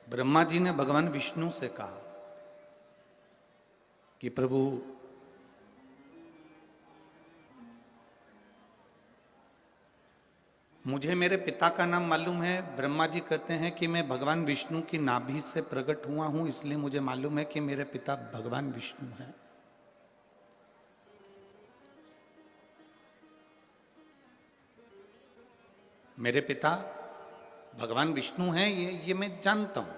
ब्रह्मा जी ने भगवान विष्णु से कहा कि प्रभु मुझे मेरे पिता का नाम मालूम है। ब्रह्मा जी कहते हैं कि मैं भगवान विष्णु की नाभि से प्रकट हुआ हूं, इसलिए मुझे मालूम है कि मेरे पिता भगवान विष्णु हैं। मेरे पिता भगवान विष्णु हैं, ये मैं जानता हूं।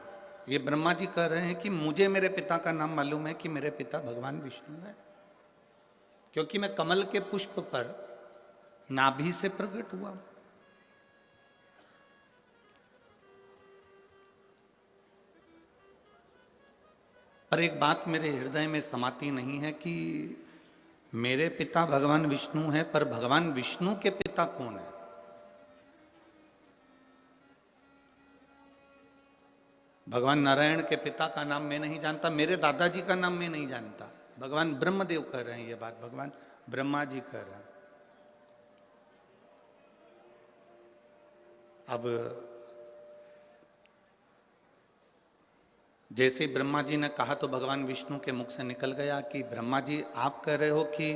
ये ब्रह्मा जी कह रहे हैं कि मुझे मेरे पिता का नाम मालूम है कि मेरे पिता भगवान विष्णु हैं, क्योंकि मैं कमल के पुष्प पर नाभि से प्रकट हुआ। पर एक बात मेरे हृदय में समाती नहीं है कि मेरे पिता भगवान विष्णु हैं, पर भगवान विष्णु के पिता कौन है? भगवान नारायण के पिता का नाम मैं नहीं जानता, मेरे दादाजी का नाम मैं नहीं जानता। भगवान ब्रह्मदेव कह रहे हैं ये बात, भगवान ब्रह्मा जी कह रहे हैं। अब जैसे ब्रह्मा जी ने कहा तो भगवान विष्णु के मुख से निकल गया कि ब्रह्मा जी आप कह रहे हो कि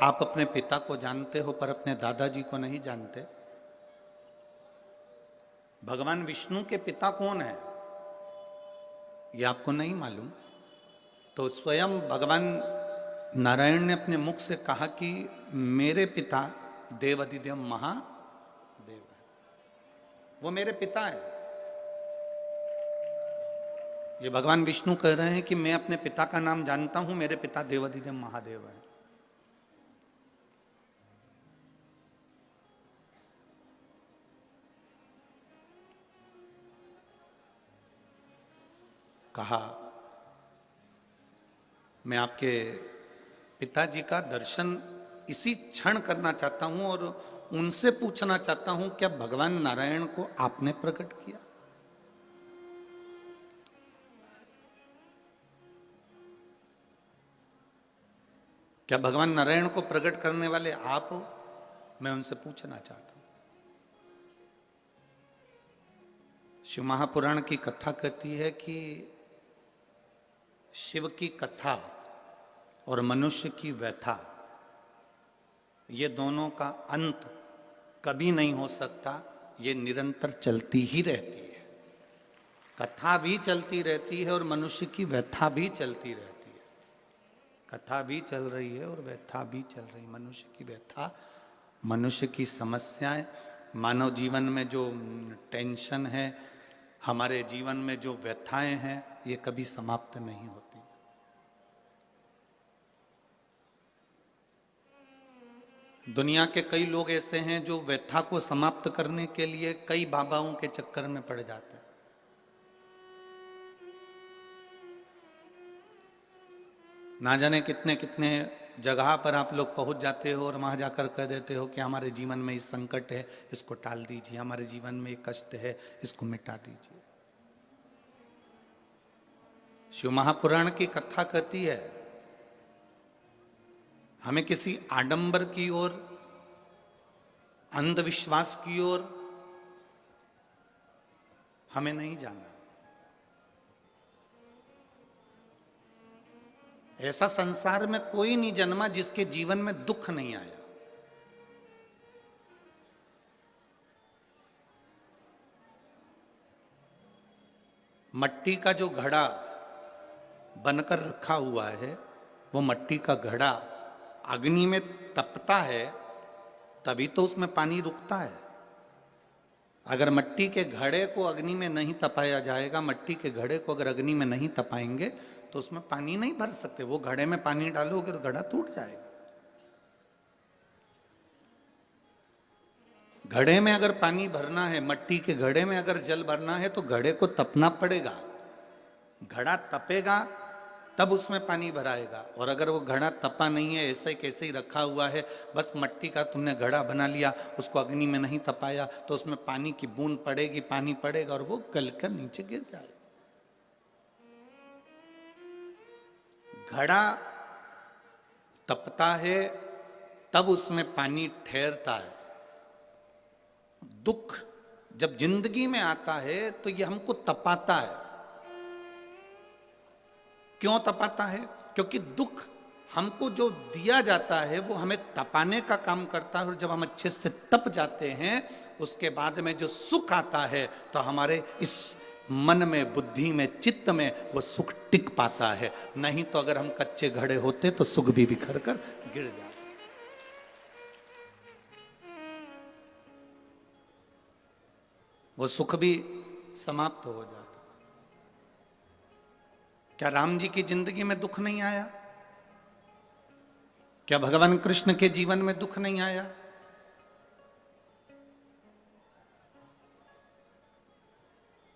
आप अपने पिता को जानते हो पर अपने दादाजी को नहीं जानते। भगवान विष्णु के पिता कौन है ये आपको नहीं मालूम। तो स्वयं भगवान नारायण ने अपने मुख से कहा कि मेरे पिता देवाधिदेव महादेव है, वो मेरे पिता है। ये भगवान विष्णु कह रहे हैं कि मैं अपने पिता का नाम जानता हूं, मेरे पिता देवाधिदेव महादेव है। कहा मैं आपके पिताजी का दर्शन इसी क्षण करना चाहता हूं और उनसे पूछना चाहता हूं क्या भगवान नारायण को आपने प्रकट किया? क्या भगवान नारायण को प्रकट करने वाले आप हो? मैं उनसे पूछना चाहता हूं। शिव महापुराण की कथा कहती है कि शिव की कथा और मनुष्य की व्यथा, ये दोनों का अंत कभी नहीं हो सकता, ये निरंतर चलती ही रहती है। कथा भी चलती रहती है और मनुष्य की व्यथा भी चलती रहती है। कथा भी चल रही है और व्यथा भी चल रही है। मनुष्य की व्यथा, मनुष्य की समस्याएं, मानव जीवन में जो टेंशन है, हमारे जीवन में जो व्यथाएं हैं, ये कभी समाप्त नहीं होती। दुनिया के कई लोग ऐसे हैं जो व्यथा को समाप्त करने के लिए कई बाबाओं के चक्कर में पड़ जाते हैं। ना जाने कितने कितने जगह पर आप लोग पहुंच जाते हो और वहां जाकर कह देते हो कि हमारे जीवन में ये संकट है, इसको टाल दीजिए, हमारे जीवन में ये कष्ट है, इसको मिटा दीजिए। शिव महापुराण की कथा कहती है हमें किसी आडंबर की ओर, अंधविश्वास की ओर हमें नहीं जाना। ऐसा संसार में कोई नहीं जन्मा जिसके जीवन में दुख नहीं आया। मट्टी का जो घड़ा बनकर रखा हुआ है, वो मट्टी का घड़ा अग्नि में तपता है तभी तो उसमें पानी रुकता है। अगर मट्टी के घड़े को अग्नि में नहीं तपाया जाएगा, मट्टी के घड़े को अगर अग्नि में नहीं तपाएंगे तो उसमें पानी नहीं भर सकते। वो घड़े में पानी डालोगे तो घड़ा टूट जाएगा। घड़े में अगर पानी भरना है, मट्टी के घड़े में अगर जल भरना है तो घड़े को तपना पड़ेगा। घड़ा तपेगा तब उसमें पानी भराएगा। और अगर वो घड़ा तपा नहीं है, ऐसे कैसे ही रखा हुआ है, बस मट्टी का तुमने घड़ा बना लिया, उसको अग्नि में नहीं तपाया, तो उसमें पानी की बूंद पड़ेगी, पानी पड़ेगा और वो गलकर नीचे गिर जाएगा। घड़ा तपता है तब उसमें पानी ठहरता है। दुख जब जिंदगी में आता है तो ये हमको तपाता है। क्यों तपाता है? क्योंकि दुख हमको जो दिया जाता है वो हमें तपाने का काम करता है, और जब हम अच्छे से तप जाते हैं उसके बाद में जो सुख आता है तो हमारे इस मन में, बुद्धि में, चित्त में वो सुख टिक पाता है। नहीं तो अगर हम कच्चे घड़े होते तो सुख भी बिखर कर गिर जाता। वो सुख भी समाप्त हो जाता। क्या राम जी की जिंदगी में दुख नहीं आया? क्या भगवान कृष्ण के जीवन में दुख नहीं आया?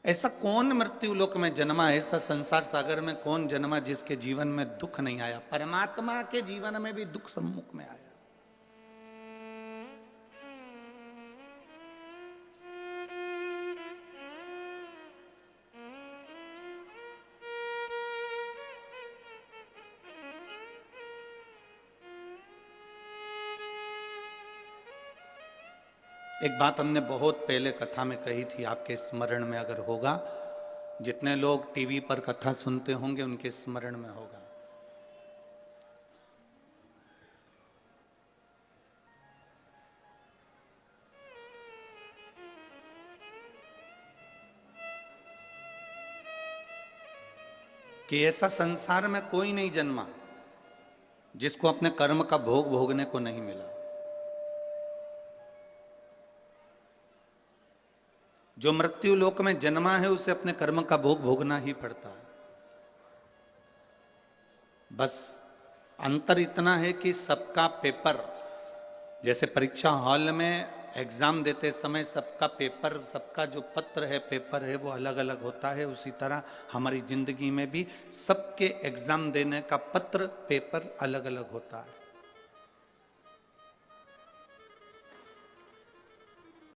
ऐसा कौन मृत्यु लोक में जन्मा, ऐसा संसार सागर में कौन जन्मा जिसके जीवन में दुख नहीं आया? परमात्मा के जीवन में भी दुख सम्मुख में आया। एक बात हमने बहुत पहले कथा में कही थी, आपके स्मरण में अगर होगा, जितने लोग टीवी पर कथा सुनते होंगे उनके स्मरण में होगा। कि ऐसा संसार में कोई नहीं जन्मा जिसको अपने कर्म का भोग भोगने को नहीं मिला। जो मृत्यु लोक में जन्मा है उसे अपने कर्म का भोग भोगना ही पड़ता है। बस अंतर इतना है कि सबका पेपर, जैसे परीक्षा हॉल में एग्जाम देते समय सबका पेपर, सबका जो पत्र है, पेपर है, वो अलग अलग होता है, उसी तरह हमारी जिंदगी में भी सबके एग्जाम देने का पत्र, पेपर अलग अलग होता है।